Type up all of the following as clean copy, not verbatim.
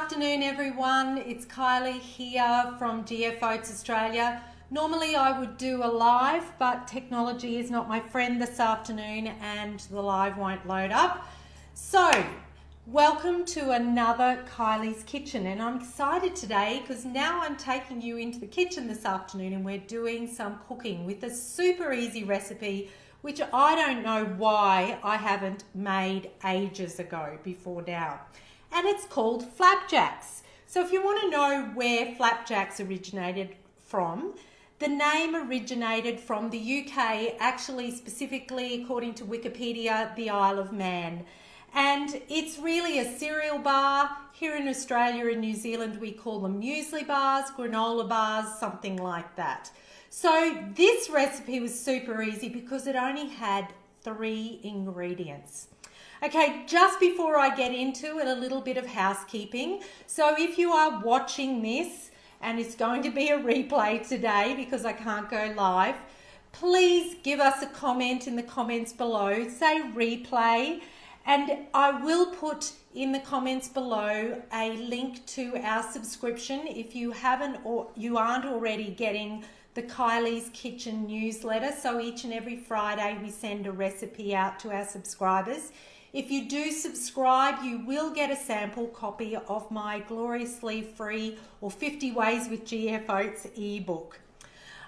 afternoon, everyone. It's Kylie here from GF Oats Australia. Normally I would do a live, but technology is not my friend this afternoon and the live won't load up. So, welcome to another Kylie's Kitchen, and I'm excited today because now I'm taking you into the kitchen this afternoon and we're doing some cooking with a super easy recipe which I don't know why I haven't made ages ago before now. And it's called flapjacks. So if you want to know where flapjacks originated from, the name originated from the UK, actually specifically according to Wikipedia, the Isle of Man. And it's really a cereal bar. Here in Australia and New Zealand, we call them muesli bars, granola bars, something like that. So this recipe was super easy because it only had 3 ingredients. Okay, just before I get into it, a little bit of housekeeping. So if you are watching this, and it's going to be a replay today because I can't go live, please give us a comment in the comments below, say replay, and I will put in the comments below a link to our subscription if you haven't or you aren't already getting the Kylie's Kitchen newsletter. So each and every Friday we send a recipe out to our subscribers. If you do subscribe, you will get a sample copy of my gloriously free or 50 Ways with GF Oats ebook.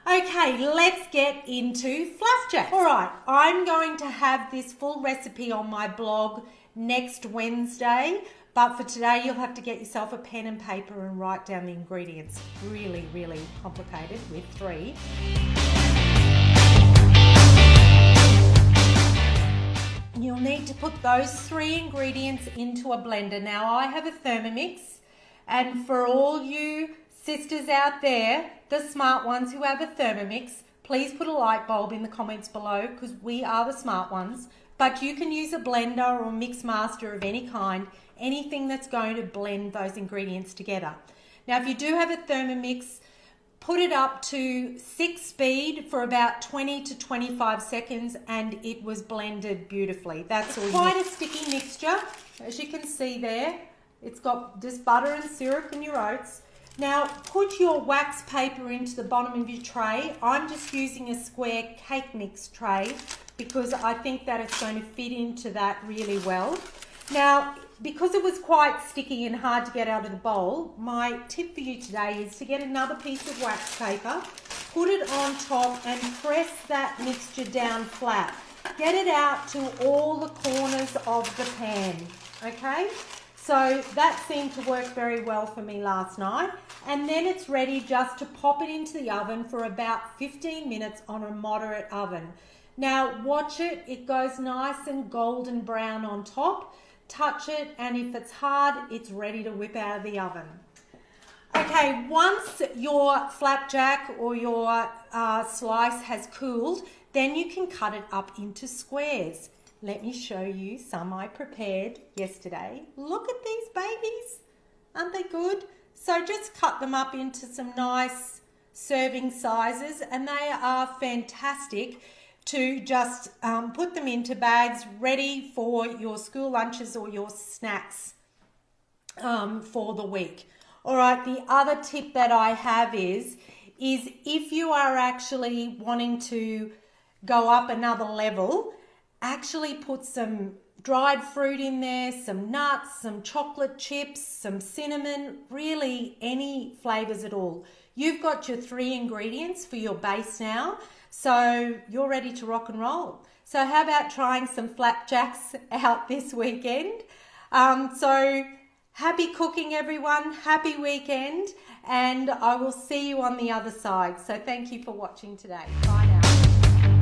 Okay, let's get into flapjacks. All right, I'm going to have this full recipe on my blog next Wednesday, but for today you'll have to get yourself a pen and paper and write down the ingredients. Really, really complicated with 3. You'll need to put those 3 ingredients into a blender. Now I have a Thermomix, and for all you sisters out there, the smart ones who have a Thermomix, please put a light bulb in the comments below because we are the smart ones. But you can use a blender or mix master of any kind, anything that's going to blend those ingredients together. Now if you do have a Thermomix, put it up to 6 speed for about 20 to 25 seconds and it was blended beautifully. That's all. Quite a sticky mixture, as you can see there. It's got just butter and syrup and your oats. Now put your wax paper into the bottom of your tray. I'm just using a square cake mix tray because I think that it's going to fit into that really well. Now, because it was quite sticky and hard to get out of the bowl, my tip for you today is to get another piece of wax paper, put it on top and press that mixture down flat. Get it out to all the corners of the pan, okay? So that seemed to work very well for me last night. And then it's ready just to pop it into the oven for about 15 minutes on a moderate oven. Now watch it, it goes nice and golden brown on top. Touch it, and if it's hard, it's ready to whip out of the oven. Okay, once your flapjack or your slice has cooled, then you can cut it up into squares. Let me show you some I prepared yesterday. Look at these babies. Aren't they good? So just cut them up into some nice serving sizes, and they are fantastic to just put them into bags ready for your school lunches or your snacks for the week. All right, the other tip that I have is if you are actually wanting to go up another level, actually put some dried fruit in there, some nuts, some chocolate chips, some cinnamon, really any flavors at all. You've got your 3 ingredients for your base now, so you're ready to rock and roll. So how about trying some flapjacks out this weekend? So happy cooking, everyone. Happy weekend, and I will see you on the other side. So thank you for watching today. Bye now.